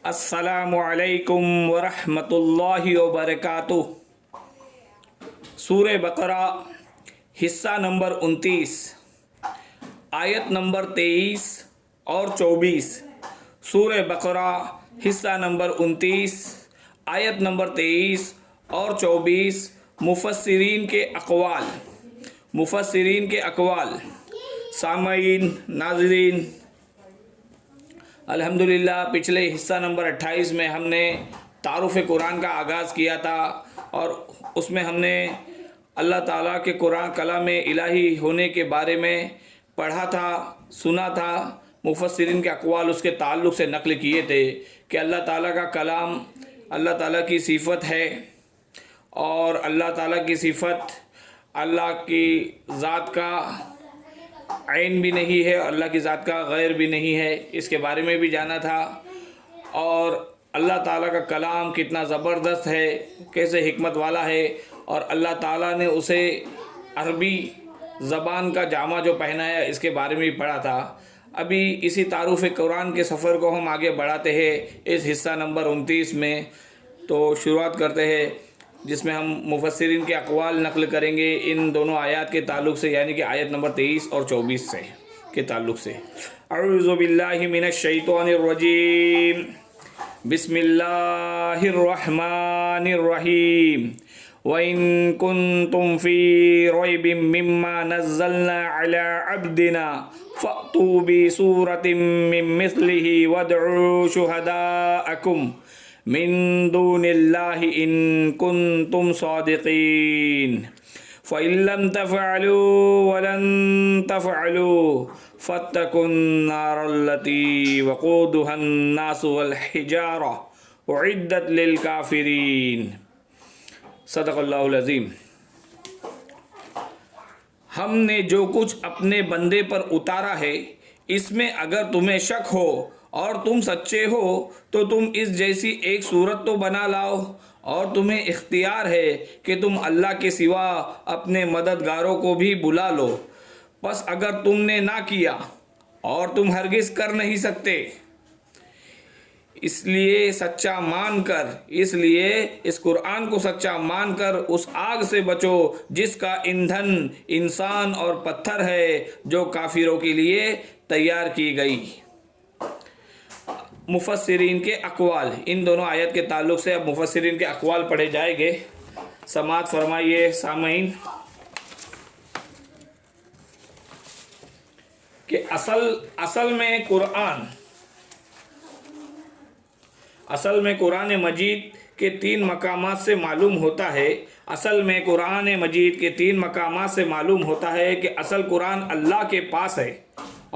السلام علیکم ورحمۃ اللہ وبرکاتہ۔ سورہ بقرہ حصہ نمبر 29 آیت نمبر 23 اور 24۔ سورہ بقرہ حصہ نمبر 29 آیت نمبر 23 اور 24۔ مفسرین کے اقوال۔ سامعین، ناظرین، الحمدللہ پچھلے حصہ نمبر 28 میں ہم نے تعارف قرآن کا آغاز کیا تھا اور اس میں ہم نے اللہ تعالیٰ کے قرآن کلام الہی ہونے کے بارے میں پڑھا تھا، سنا تھا۔ مفسرین کے اقوال اس کے تعلق سے نقل کیے تھے کہ اللہ تعالیٰ کا کلام اللہ تعالیٰ کی صفت ہے، اور اللہ تعالیٰ کی صفت اللہ کی ذات کا عین بھی نہیں ہے، اللہ کی ذات کا غیر بھی نہیں ہے، اس کے بارے میں بھی جانا تھا۔ اور اللہ تعالیٰ کا کلام کتنا زبردست ہے، کیسے حکمت والا ہے، اور اللہ تعالیٰ نے اسے عربی زبان کا جامہ جو پہنایا اس کے بارے میں بھی پڑھا تھا۔ ابھی اسی تعارف قرآن کے سفر کو ہم آگے بڑھاتے ہیں اس حصہ نمبر 29 میں۔ تو شروعات کرتے ہیں جس میں ہم مفسرین کے اقوال نقل کریں گے ان دونوں آیات کے تعلق سے، یعنی کہ آیت نمبر 23 اور 24 سے کے تعلق سے۔ اعوذ باللہ من الشیطان الرجیم، بسم اللہ الرحمن الرحیم۔ وَإِن كُنتُمْ فِي رَيْبٍ مِّمَّا نَزَّلْنَا عَلَىٰ عَبْدِنَا فَأْتُوا بِسُورَةٍ مِّن مِّثْلِهِ وَادْعُوا شُهَدَاءَكُم من دون اللہ ان کنتم صادقین فَإِن لَّمْ تَفْعَلُوا وَلَن تَفْعَلُوا فَاتَّقُوا النَّارَ الَّتِي وَقُودُهَا النَّاسُ وَالْحِجَارَةُ أُعِدَّتْ لِلْكَافِرِينَ۔ صدق اللہ العظیم۔ ہم نے جو کچھ اپنے بندے پر اتارا ہے اس میں اگر تمہیں شک ہو اور تم سچے ہو تو تم اس جیسی ایک صورت تو بنا لاؤ، اور تمہیں اختیار ہے کہ تم اللہ کے سوا اپنے مددگاروں کو بھی بلا لو، پس اگر تم نے نہ کیا اور تم ہرگز کر نہیں سکتے، اس لیے اس قرآن کو سچا مان کر اس آگ سے بچو جس کا ایندھن انسان اور پتھر ہے، جو کافروں کے لیے تیار کی گئی۔ مفسرین کے اقوال، ان دونوں آیت کے تعلق سے اب مفسرین کے اقوال پڑھے جائیں گے۔ سماعت فرمائیے سامعین کہ اصل میں قرآن مجید کے 3 مقامات سے معلوم ہوتا ہے کہ اصل قرآن اللہ کے پاس ہے،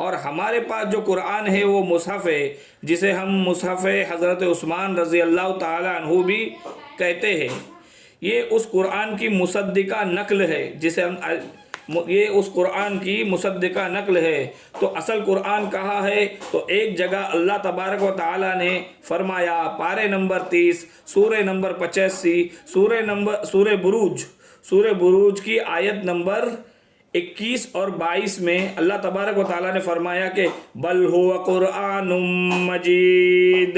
اور ہمارے پاس جو قرآن ہے وہ مصحف ہے، جسے ہم مصحف حضرت عثمان رضی اللہ تعالی عنہ بھی کہتے ہیں۔ یہ اس قرآن کی مصدقہ نقل ہے۔ تو اصل قرآن کہاں ہے؟ تو ایک جگہ اللہ تبارک و تعالی نے فرمایا، پارے نمبر 30 سورہ نمبر 85 سورہ بروج کی آیت نمبر 21 اور 22 میں اللہ تبارک و تعالیٰ نے فرمایا کہ بل هو قرآن مجید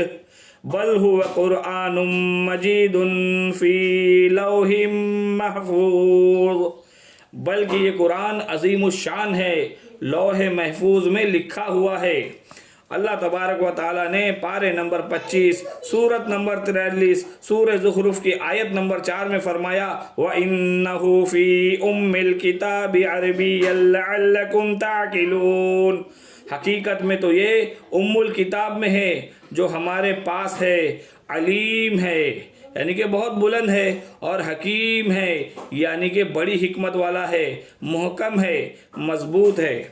فی لوح محفوظ، بلکہ یہ قرآن عظیم الشان ہے، لوح محفوظ میں لکھا ہوا ہے۔ اللہ تبارک و تعالیٰ نے پارے نمبر 25 سورت نمبر 43 سورہ زخرف کی آیت نمبر 4 میں فرمایا، وَإِنَّهُ فِي أُمِّ الْكِتَابِ عَرَبِيًّا لَعَلَّكُمْ تَعْقِلُونَ، حقیقت میں تو یہ ام الکتاب میں ہے جو ہمارے پاس ہے، علیم ہے یعنی کہ بہت بلند ہے، اور حکیم ہے یعنی کہ بڑی حکمت والا ہے، محکم ہے، مضبوط ہے۔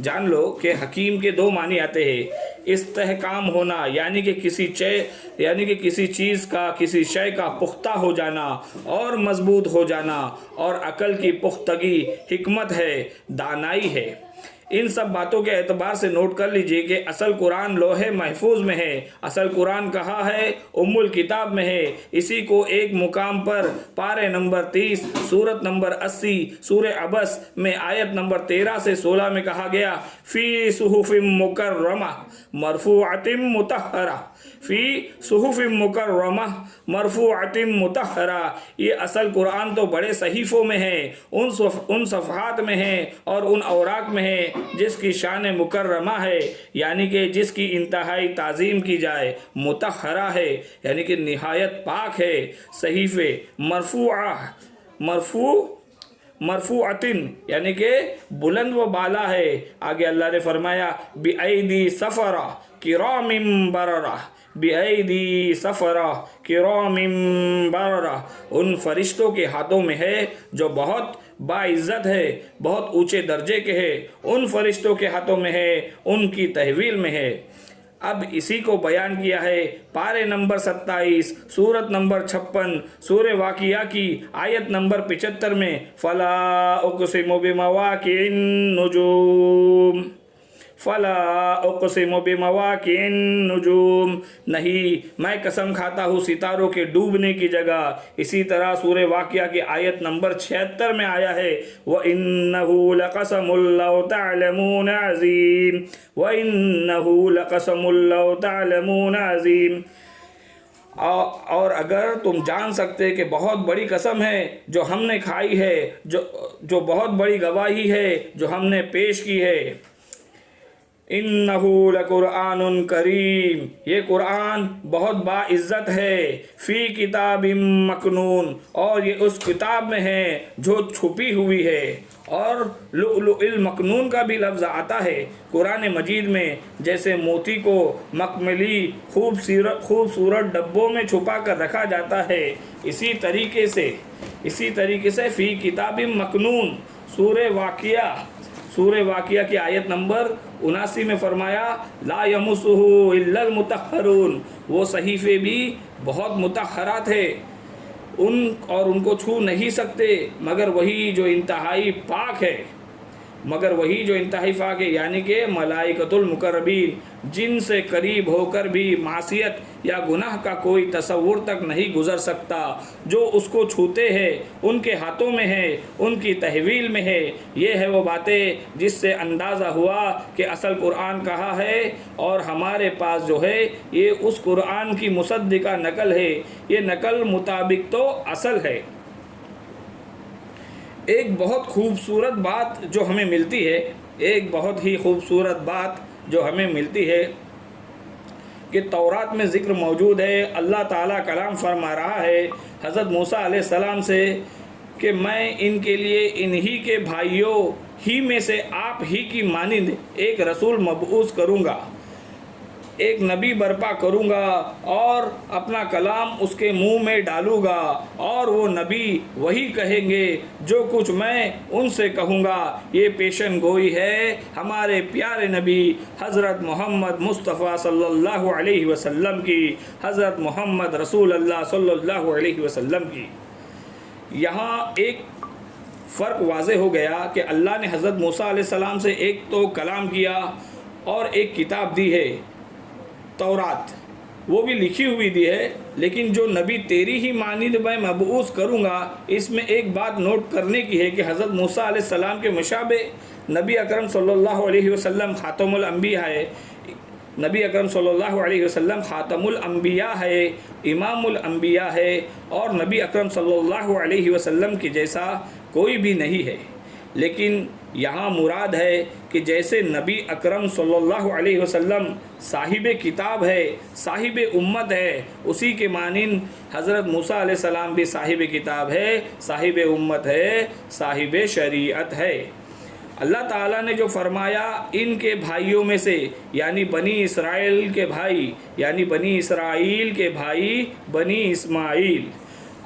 جان لو کہ حکیم کے 2 معنی آتے ہیں، استحکام ہونا یعنی کہ کسی چیز کا، کسی شے کا پختہ ہو جانا اور مضبوط ہو جانا، اور عقل کی پختگی حکمت ہے، دانائی ہے۔ ان سب باتوں کے اعتبار سے نوٹ کر لیجئے کہ اصل قرآن لوح محفوظ میں ہے، اصل قرآن کہاں ہے؟ ام الکتاب میں ہے۔ اسی کو ایک مقام پر پارے نمبر 30 سورت نمبر 80 سورہ عبس میں آیت نمبر 13 سے 16 میں کہا گیا فی صحف مکرمہ مرفوعۃ مطہرہ، فی صحف مکرمہ مرفوعۃ مطہرہ۔ یہ اصل قرآن تو بڑے صحیفوں میں ہے، ان صفحات میں ہے اور ان اوراق میں ہے جس کی شان مکرمہ ہے، یعنی کہ جس کی انتہائی تعظیم کی جائے، مطہرہ ہے یعنی کہ نہایت پاک ہے۔ صحیفے مرفوعتن یعنی کہ بلند و بالا ہے۔ آگے اللہ نے فرمایا بِأَيْدِي سَفَرَةٍ كِرَامٍ بَرَرَةٍ، بِأَيْدِي سَفَرَةٍ كِرَامٍ بَرَرَةٍ، ان فرشتوں کے ہاتھوں میں ہے جو بہت باعزت ہے، بہت اونچے درجے کے ہے، ان فرشتوں کے ہاتھوں میں ہے، ان کی تحویل میں ہے۔ اب اسی کو بیان کیا ہے پارے نمبر 27 سورت نمبر 56 سورہ واقعہ کی آیت نمبر 75 میں فلا اقسم بمواقع النجوم، فلا اقسم بمواقع النجوم، نہیں میں قسم کھاتا ہوں ستاروں کے ڈوبنے کی جگہ۔ اسی طرح سورہ واقعہ کی آیت نمبر 76 میں آیا ہے وَإِنَّهُ لَقَسَمٌ لَّوْ تَعْلَمُونَ عَظِيمٌ، وَإِنَّهُ لَقَسَمٌ لَّوْ تَعْلَمُونَ عَظِيمٌ، اور اگر تم جان سکتے کہ بہت بڑی قسم ہے جو ہم نے کھائی ہے، جو بہت بڑی گواہی ہے جو ہم نے پیش کی ہے۔ انہو لقرآن کریم، یہ قرآن بہت باعزت ہے، فی کتاب مکنون، اور یہ اس کتاب میں ہے جو چھپی ہوئی ہے۔ اور لؤلؤ المکنون کا بھی لفظ آتا ہے قرآن مجید میں، جیسے موتی کو مخملی خوبصورت ڈبوں میں چھپا کر رکھا جاتا ہے، اسی طریقے سے فی کتاب مکنون۔ سورہ واقعہ کی آیت نمبر 79 میں فرمایا لا یمسہ الا المطہرون، وہ صحیفے بھی بہت مطہرات ہے، ان کو چھو نہیں سکتے مگر وہی جو انتہائی پاک ہے، یعنی کہ ملائکۃ المقربین، جن سے قریب ہو کر بھی معصیت یا گناہ کا کوئی تصور تک نہیں گزر سکتا، جو اس کو چھوتے ہیں ان کے ہاتھوں میں ہے، ان کی تحویل میں ہے۔ یہ ہے وہ باتیں جس سے اندازہ ہوا کہ اصل قرآن کہاں ہے، اور ہمارے پاس جو ہے یہ اس قرآن کی مصدقہ نقل ہے، یہ نقل مطابق تو اصل ہے۔ ایک بہت خوبصورت بات جو ہمیں ملتی ہے کہ تورات میں ذکر موجود ہے، اللہ تعالیٰ کلام فرما رہا ہے حضرت موسیٰ علیہ السلام سے کہ میں ان کے لیے انہی کے بھائیوں ہی میں سے آپ ہی کی مانند ایک رسول مبعوث کروں گا، ایک نبی برپا کروں گا، اور اپنا کلام اس کے منہ میں ڈالوں گا، اور وہ نبی وہی کہیں گے جو کچھ میں ان سے کہوں گا۔ یہ پیشن گوئی ہے ہمارے پیارے نبی حضرت محمد مصطفیٰ صلی اللہ علیہ وسلم کی، حضرت محمد رسول اللہ صلی اللہ علیہ وسلم کی۔ یہاں ایک فرق واضح ہو گیا کہ اللہ نے حضرت موسیٰ علیہ السلام سے ایک تو کلام کیا اور ایک کتاب دی ہے تورات، وہ بھی لکھی ہوئی دی ہے، لیکن جو نبی تیری ہی مانند میں مبعوث کروں گا، اس میں ایک بات نوٹ کرنے کی ہے کہ حضرت موسیٰ علیہ السلام کے مشابہ نبی اکرم صلی اللہ علیہ وسلم خاتم الانبیاء ہے، نبی اکرم صلی اللہ علیہ وسلم خاتم الانبیاء ہے، امام الانبیاء ہے، اور نبی اکرم صلی اللہ علیہ وسلم کی جیسا کوئی بھی نہیں ہے۔ لیکن یہاں مراد ہے کہ جیسے نبی اکرم صلی اللہ علیہ وسلم صاحب کتاب ہے، صاحب امت ہے، اسی کے مانند حضرت موسیٰ علیہ السلام بھی صاحب کتاب ہے، صاحب امت ہے، صاحب شریعت ہے۔ اللہ تعالیٰ نے جو فرمایا ان کے بھائیوں میں سے، یعنی بنی اسرائیل کے بھائی بنی اسماعیل،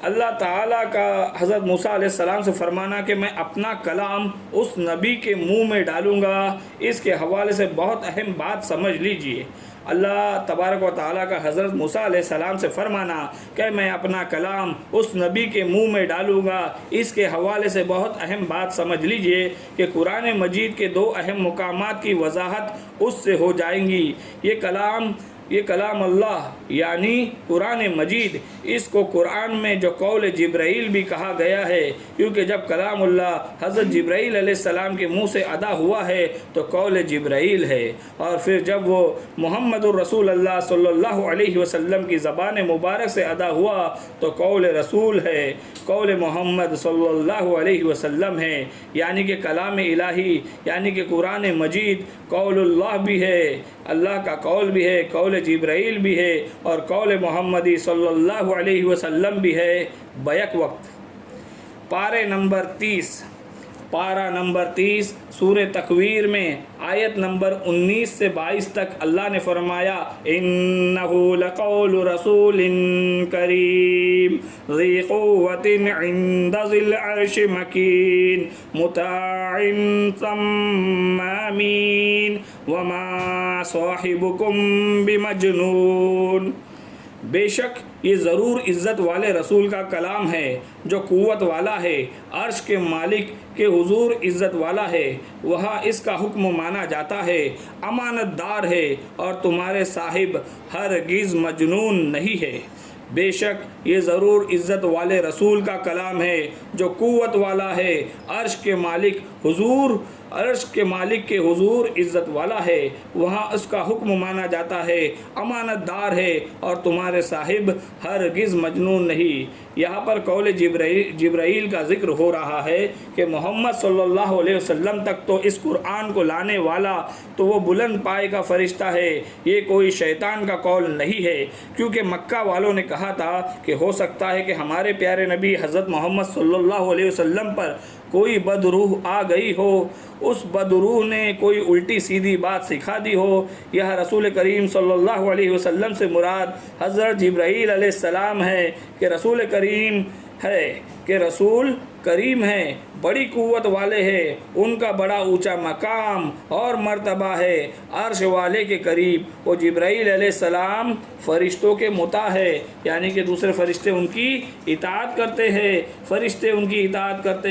اللہ تعالیٰ کا حضرت موسیٰ علیہ السلام سے فرمانا کہ میں اپنا کلام اس نبی کے منہ میں ڈالوں گا، اس کے حوالے سے بہت اہم بات سمجھ لیجئے۔ اللہ تبارک و تعالیٰ کا حضرت موسیٰ علیہ السلام سے فرمانا کہ میں اپنا کلام اس نبی کے منہ میں ڈالوں گا، اس کے حوالے سے بہت اہم بات سمجھ لیجئے کہ قرآن مجید کے دو اہم مقامات کی وضاحت اس سے ہو جائیں گی۔ یہ کلام اللہ یعنی قرآن مجید، اس کو قرآن میں جو قول جبرائیل بھی کہا گیا ہے، کیونکہ جب کلام اللہ حضرت جبرائیل علیہ السلام کے منہ سے ادا ہوا ہے تو قول جبرائیل ہے، اور پھر جب وہ محمد الرسول اللہ صلی اللہ علیہ وسلم کی زبان مبارک سے ادا ہوا تو قول رسول ہے، قول محمد صلی اللہ علیہ وسلم ہے، یعنی کہ کلام الہی یعنی کہ قرآن مجید قول اللہ بھی ہے، اللہ کا قول بھی ہے، قول جبرائیل بھی ہے، اور قول محمدی صلی اللہ علیہ وسلم بھی ہے بیک وقت۔ پارہ نمبر 30 سورہ تکویر میں آیت نمبر 19 سے 22 تک اللہ نے فرمایا اِنَّهُ لَقَوْلُ رَسُولٍ كَرِيمٍ ذِي قُوَّةٍ عِنْدَ ذِي الْعَرْشِ مَكِينٍ مُطَاعٍ ثَمَّ أَمِينٍ وَمَا صَاحِبُكُمْ بِمَجْنُونٍ۔ بے شک یہ ضرور عزت والے رسول کا کلام ہے جو قوت والا ہے، عرش کے مالک کے حضور عزت والا ہے، وہاں اس کا حکم مانا جاتا ہے، امانت دار ہے، اور تمہارے صاحب ہرگز مجنون نہیں ہے۔ بے شک یہ ضرور عزت والے رسول کا کلام ہے جو قوت والا ہے، عرش کے مالک کے حضور عزت والا ہے، وہاں اس کا حکم مانا جاتا ہے، امانت دار ہے، اور تمہارے صاحب ہرگز مجنون نہیں۔ یہاں پر قول جبرائیل کا ذکر ہو رہا ہے کہ محمد صلی اللہ علیہ وسلم تک تو اس قرآن کو لانے والا تو وہ بلند پائے کا فرشتہ ہے، یہ کوئی شیطان کا قول نہیں ہے، کیونکہ مکہ والوں نے کہا تھا کہ ہو سکتا ہے کہ ہمارے پیارے نبی حضرت محمد صلی اللہ علیہ وسلم پر کوئی بد روح آ گئی ہو، اس بد روح نے کوئی الٹی سیدھی بات سکھا دی ہو۔ یہ رسول کریم صلی اللہ علیہ وسلم سے مراد حضرت جبرائیل علیہ السلام ہے کہ رسول کریم ہے، بڑی قوت والے ہیں، ان کا بڑا اونچا مقام اور مرتبہ ہے عرش والے کے قریب۔ وہ جبرائیل علیہ السلام فرشتوں کے مطاع ہے، یعنی کہ دوسرے فرشتے ان کی اطاعت کرتے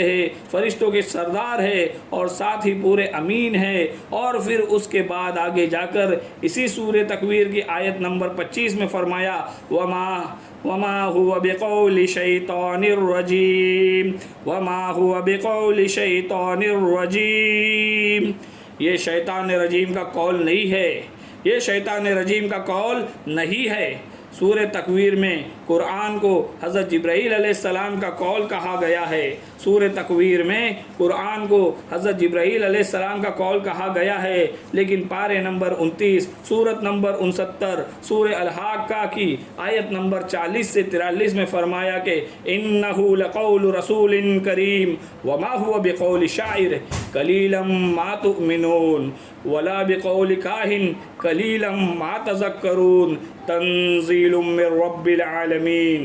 ہیں، فرشتوں کے سردار ہے، اور ساتھ ہی پورے امین ہے۔ اور پھر اس کے بعد آگے جا کر اسی سورہ تکویر کی آیت نمبر 25 میں فرمایا وما هو بقول شیطان الرجیم وما هو بقول شیطان الرجیم۔ یہ شیطان رجیم کا قول نہیں ہے، یہ شیطان رجیم کا قول نہیں ہے۔ سورہ تکویر میں قرآن کو حضرت جبرائیل علیہ السلام کا قول کہا گیا ہے، سورہ تکویر میں قرآن کو حضرت جبرائیل علیہ السلام کا قول کہا گیا ہے، لیکن پارے نمبر 29 سورت نمبر 69 سورہ الحاقہ کی آیت نمبر 40 سے 43 میں فرمایا کہ اِنَّهُ لَقَوْلُ رَسُولٍ كَرِيمٍ وَمَا هُوَ بِقَوْلِ شَاعِرٍ قَلِيلًا مَا تُؤْمِنُونَ وَلَا بِقَوْلِ كَاهِنٍ قَلِيلًا مَا تَذَكَّرُونَ تنزیل من رب العالمین۔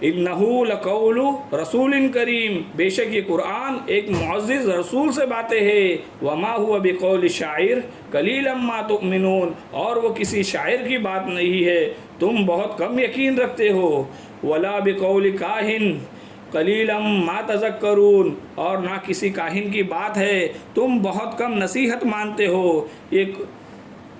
اِنَّهُ لَقَوْلُ رَسُولٍ کریم، بے شک یہ قرآن ایک معزز رسول سے باتیں ہے، وَمَا هُوَ بِقَوْلِ شَاعِرٍ قَلِيلًا مَا تُؤْمِنُونَ، اور وہ کسی شاعر کی بات نہیں ہے، تم بہت کم یقین رکھتے ہو، وَلَا بِقَوْلِ كَاهِنٍ قَلِيلًا مَا تَذَكَّرُونَ، اور نہ کسی کاہن کی بات ہے، تم بہت کم نصیحت مانتے ہو۔ یہ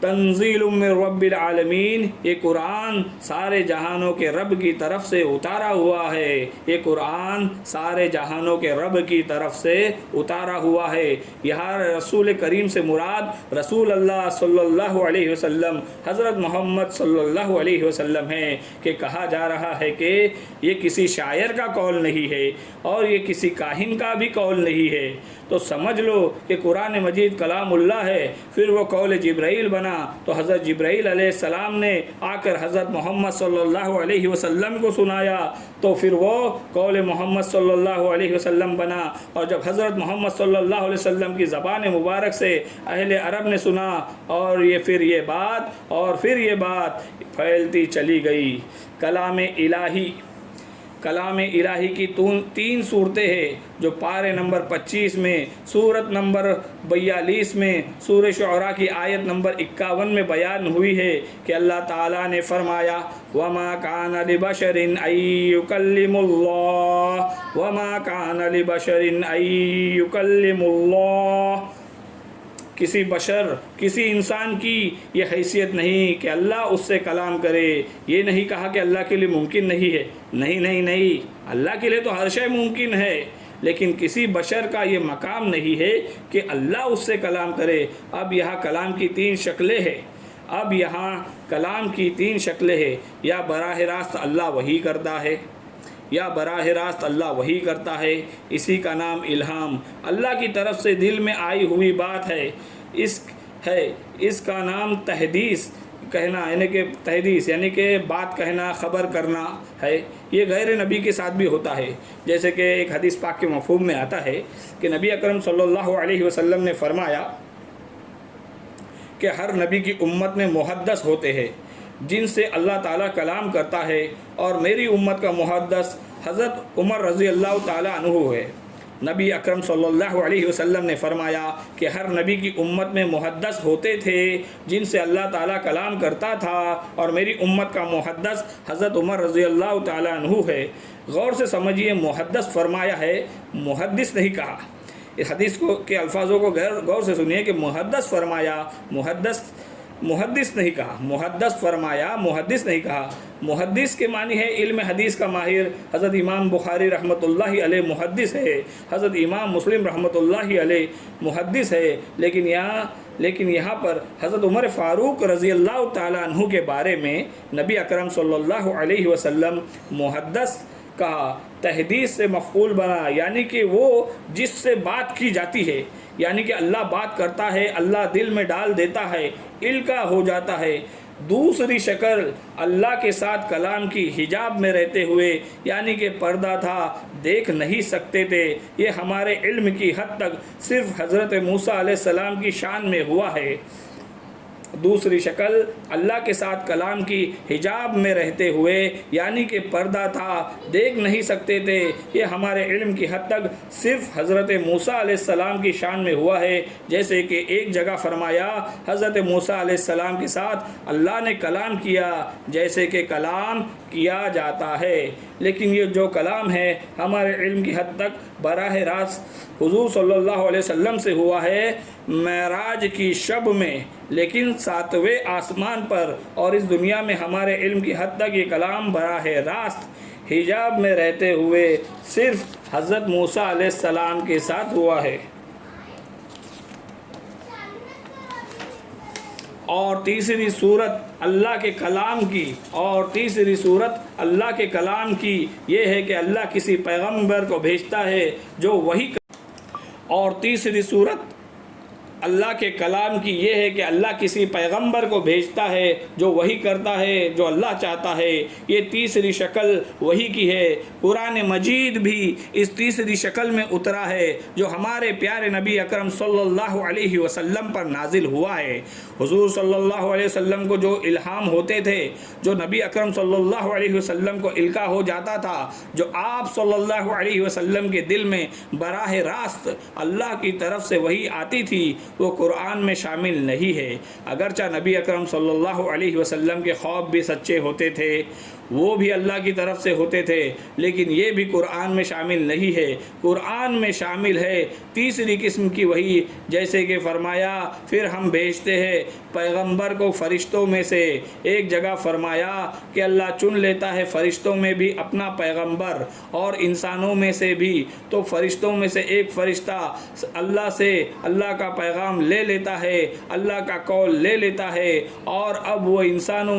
تنزیل من رب العالمین، یہ قرآن سارے جہانوں کے رب کی طرف سے اتارا ہوا ہے، یہ قرآن سارے جہانوں کے رب کی طرف سے اتارا ہوا ہے۔ یہاں رسول کریم سے مراد رسول اللہ صلی اللہ علیہ وسلم حضرت محمد صلی اللہ علیہ وسلم ہیں، کہ کہا جا رہا ہے کہ یہ کسی شاعر کا قول نہیں ہے اور یہ کسی کاہن کا بھی قول نہیں ہے۔ تو سمجھ لو کہ قرآن مجید کلام اللہ ہے، پھر وہ قول جبرائیل بنا تو حضرت جبرائیل علیہ السلام نے آ کر حضرت محمد صلی اللہ علیہ وسلم کو سنایا، تو پھر وہ قول محمد صلی اللہ علیہ وسلم بنا، اور جب حضرت محمد صلی اللہ علیہ وسلم کی زبان مبارک سے اہل عرب نے سنا، اور پھر یہ بات پھیلتی چلی گئی۔ کلام الہی کلام الہی کی 3 صورتیں ہیں جو پارے نمبر 25 میں، سورت نمبر 42 میں، سورہ شعراء کی آیت نمبر 51 میں بیان ہوئی ہے کہ اللہ تعالیٰ نے فرمایا وَمَا كَانَ لِبَشَرٍ أَن يُكَلِّمَ اللَّهُ وَمَا كَانَ لِبَشَرٍ أَن يُكَلِّمَ اللَّهُ، کسی بشر، کسی انسان کی یہ حیثیت نہیں کہ اللہ اس سے کلام کرے۔ یہ نہیں کہا کہ اللہ کے لیے ممکن نہیں ہے، نہیں، اللہ کے لیے تو ہر شے ممکن ہے، لیکن کسی بشر کا یہ مقام نہیں ہے کہ اللہ اس سے کلام کرے۔ اب یہاں کلام کی 3 شکلیں ہیں، یا براہ راست اللہ وحی کرتا ہے، یا براہ راست اللہ وحی کرتا ہے، اسی کا نام الہام، اللہ کی طرف سے دل میں آئی ہوئی بات ہے، اس کا نام تحدیث کہنا، یعنی کہ بات کہنا، خبر کرنا ہے۔ یہ غیر نبی کے ساتھ بھی ہوتا ہے، جیسے کہ ایک حدیث پاک کے مفہوم میں آتا ہے کہ نبی اکرم صلی اللہ علیہ وسلم نے فرمایا کہ ہر نبی کی امت میں محدث ہوتے ہیں جن سے اللہ تعالیٰ کلام کرتا ہے، اور میری امت کا محدث حضرت عمر رضی اللہ تعالیٰ عنہ ہے۔ نبی اکرم صلی اللہ علیہ وسلم نے فرمایا کہ ہر نبی کی امت میں محدث ہوتے تھے جن سے اللہ تعالیٰ کلام کرتا تھا، اور میری امت کا محدث حضرت عمر رضی اللہ تعالیٰ عنہ ہے۔ غور سے سمجھیے، محدث فرمایا ہے، محدث نہیں کہا۔ اس حدیث کے الفاظوں کو غور سے سنیے کہ محدث فرمایا، محدث نہیں کہا، محدث فرمایا، محدث نہیں کہا۔ محدث کے معنی ہے علم حدیث کا ماہر۔ حضرت امام بخاری رحمۃ اللہ علیہ محدث ہے، حضرت امام مسلم رحمۃ اللہ علیہ محدث ہے، لیکن یہاں پر حضرت عمر فاروق رضی اللہ تعالیٰ عنہ کے بارے میں نبی اکرم صلی اللہ علیہ وسلم محدث کہا، تحدیث سے مفعول بنا، یعنی کہ وہ جس سے بات کی جاتی ہے، یعنی کہ اللہ بات کرتا ہے، اللہ دل میں ڈال دیتا ہے، القا ہو جاتا ہے۔ دوسری شکل اللہ کے ساتھ کلام کی، حجاب میں رہتے ہوئے، یعنی کہ پردہ تھا، دیکھ نہیں سکتے تھے۔ یہ ہمارے علم کی حد تک صرف حضرت موسیٰ علیہ السلام کی شان میں ہوا ہے۔ دوسری شکل اللہ کے ساتھ کلام کی، حجاب میں رہتے ہوئے، یعنی کہ پردہ تھا، دیکھ نہیں سکتے تھے، یہ ہمارے علم کی حد تک صرف حضرت موسیٰ علیہ السلام کی شان میں ہوا ہے۔ جیسے کہ ایک جگہ فرمایا حضرت موسیٰ علیہ السلام کے ساتھ اللہ نے کلام کیا جیسے کہ کلام کیا جاتا ہے، لیکن یہ جو کلام ہے ہمارے علم کی حد تک براہ راست حضور صلی اللہ علیہ وسلم سے ہوا ہے معراج کی شب میں، لیکن 7ویں آسمان پر، اور اس دنیا میں ہمارے علم کی حد تک یہ کلام براہ راست حجاب میں رہتے ہوئے صرف حضرت موسیٰ علیہ السلام کے ساتھ ہوا ہے۔ اور تیسری صورت اللہ کے کلام کی یہ ہے کہ اللہ کسی پیغمبر کو بھیجتا ہے جو وہی، اور تیسری صورت اللہ کے کلام کی یہ ہے کہ اللہ کسی پیغمبر کو بھیجتا ہے جو وہی کرتا ہے جو اللہ چاہتا ہے۔ یہ تیسری شکل وہی کی ہے۔ قرآن مجید بھی اس تیسری شکل میں اترا ہے جو ہمارے پیارے نبی اکرم صلی اللہ علیہ وسلم پر نازل ہوا ہے۔ حضور صلی اللہ علیہ وسلم کو جو الہام ہوتے تھے، جو نبی اکرم صلی اللہ علیہ وسلم کو القا ہو جاتا تھا، جو آپ صلی اللہ علیہ وسلم کے دل میں براہ راست اللہ کی طرف سے وحی آتی تھی، وہ قرآن میں شامل نہیں ہے۔ اگرچہ نبی اکرم صلی اللہ علیہ وسلم کے خواب بھی سچے ہوتے تھے، وہ بھی اللہ کی طرف سے ہوتے تھے، لیکن یہ بھی قرآن میں شامل نہیں ہے۔ قرآن میں شامل ہے تیسری قسم کی وحی، جیسے کہ فرمایا پھر ہم بھیجتے ہیں پیغمبر کو فرشتوں میں سے۔ ایک جگہ فرمایا کہ اللہ چن لیتا ہے فرشتوں میں بھی اپنا پیغمبر اور انسانوں میں سے بھی، تو فرشتوں میں سے ایک فرشتہ اللہ سے اللہ کا پیغام لے لیتا ہے، اللہ کا قول لے لیتا ہے، اور اب وہ انسانوں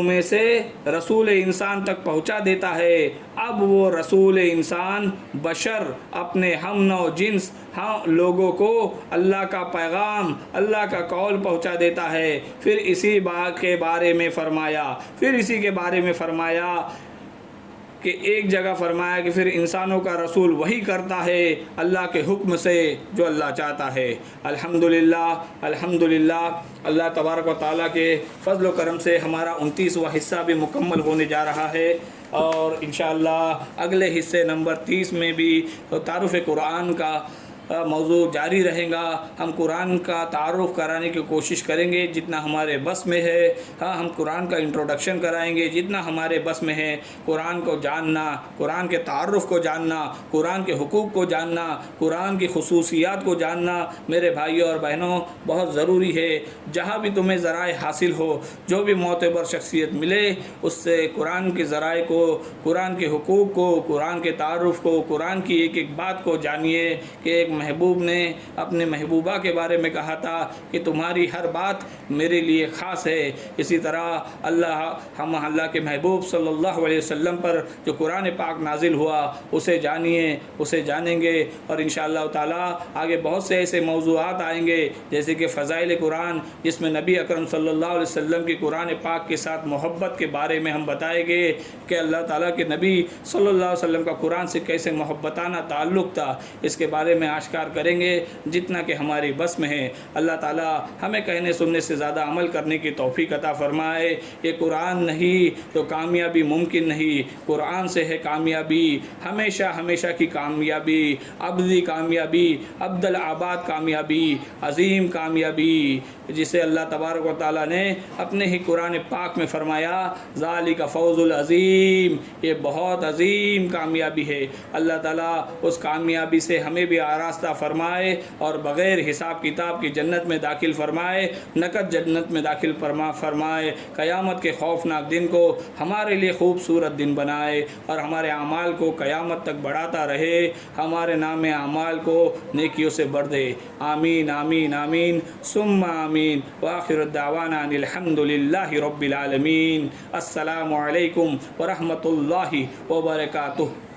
میں سے رسول انسان تک پہنچا دیتا ہے۔ اب وہ رسول انسان بشر اپنے ہم نو جنس لوگوں کو اللہ کا پیغام، اللہ کا قول پہنچا دیتا ہے۔ پھر اسی کے بارے میں فرمایا کہ ایک جگہ فرمایا کہ پھر انسانوں کا رسول وہی کرتا ہے اللہ کے حکم سے جو اللہ چاہتا ہے۔ الحمدللہ الحمدللہ، اللہ تبارک و تعالیٰ کے فضل و کرم سے ہمارا 29واں حصہ بھی مکمل ہونے جا رہا ہے، اور انشاءاللہ اگلے حصے نمبر 30 میں بھی تعارف قرآن کا موضوع جاری رہیں گا۔ ہم قرآن کا تعارف کرانے کی کوشش کریں گے جتنا ہمارے بس میں ہے۔ ہم قرآن کا انٹروڈکشن کرائیں گے جتنا ہمارے بس میں ہے۔ قرآن کو جاننا، قرآن کے تعارف کو جاننا، قرآن کے حقوق کو جاننا، قرآن کی خصوصیات کو جاننا میرے بھائیوں اور بہنوں بہت ضروری ہے۔ جہاں بھی تمہیں ذرائع حاصل ہو، جو بھی معتبر شخصیت ملے، اس سے قرآن کے ذرائع کو، قرآن کے حقوق کو، قرآن کے تعارف کو، قرآن کی ایک ایک بات کو جانیے کہ ایک محبوب نے اپنے محبوبہ کے بارے میں کہا تھا کہ تمہاری ہر بات میرے لیے خاص ہے۔ اسی طرح ہم اللہ کے محبوب صلی اللہ علیہ وسلم پر جو قرآن پاک نازل ہوا اسے جانیے، اسے جانیں گے، اور انشاءاللہ تعالیٰ آگے بہت سے ایسے موضوعات آئیں گے جیسے کہ فضائل قرآن، جس میں نبی اکرم صلی اللہ علیہ وسلم کی قرآن پاک کے ساتھ محبت کے بارے میں ہم بتائیں گے کہ اللہ تعالیٰ کے نبی صلی اللہ علیہ وسلم کا قرآن سے کیسے محبتانہ تعلق تھا، اس کے بارے میں آشکار کریں گے جتنا کہ ہماری بس میں ہے۔ اللہ تعالیٰ ہمیں کہنے سننے سے زیادہ عمل کرنے کی توفیق عطا فرمائے۔ یہ قرآن نہیں تو کامیابی ممکن نہیں، قرآن سے ہے کامیابی، ہمیشہ ہمیشہ کی کامیابی، ابدی کامیابی، ابد الآباد کامیابی، عظیم کامیابی، جسے اللہ تبارک و تعالیٰ نے اپنے ہی قرآن پاک میں فرمایا ذالک فوز العظیم، یہ بہت عظیم کامیابی ہے۔ اللہ تعالیٰ اس کامیابی سے ہمیں بھی آراستہ فرمائے اور بغیر حساب کتاب کی جنت میں داخل فرمائے، نقد جنت میں داخل فرمائے، قیامت کے خوفناک دن کو ہمارے لیے خوبصورت دن بنائے، اور ہمارے اعمال کو قیامت تک بڑھاتا رہے، ہمارے نام اعمال کو نیکیوں سے بڑھ دے۔ آمین آمین آمین ثم آمین، وآخر الدعوانا ان الحمد للہ رب العالمین۔ السلام علیکم ورحمۃ اللہ وبرکاتہ۔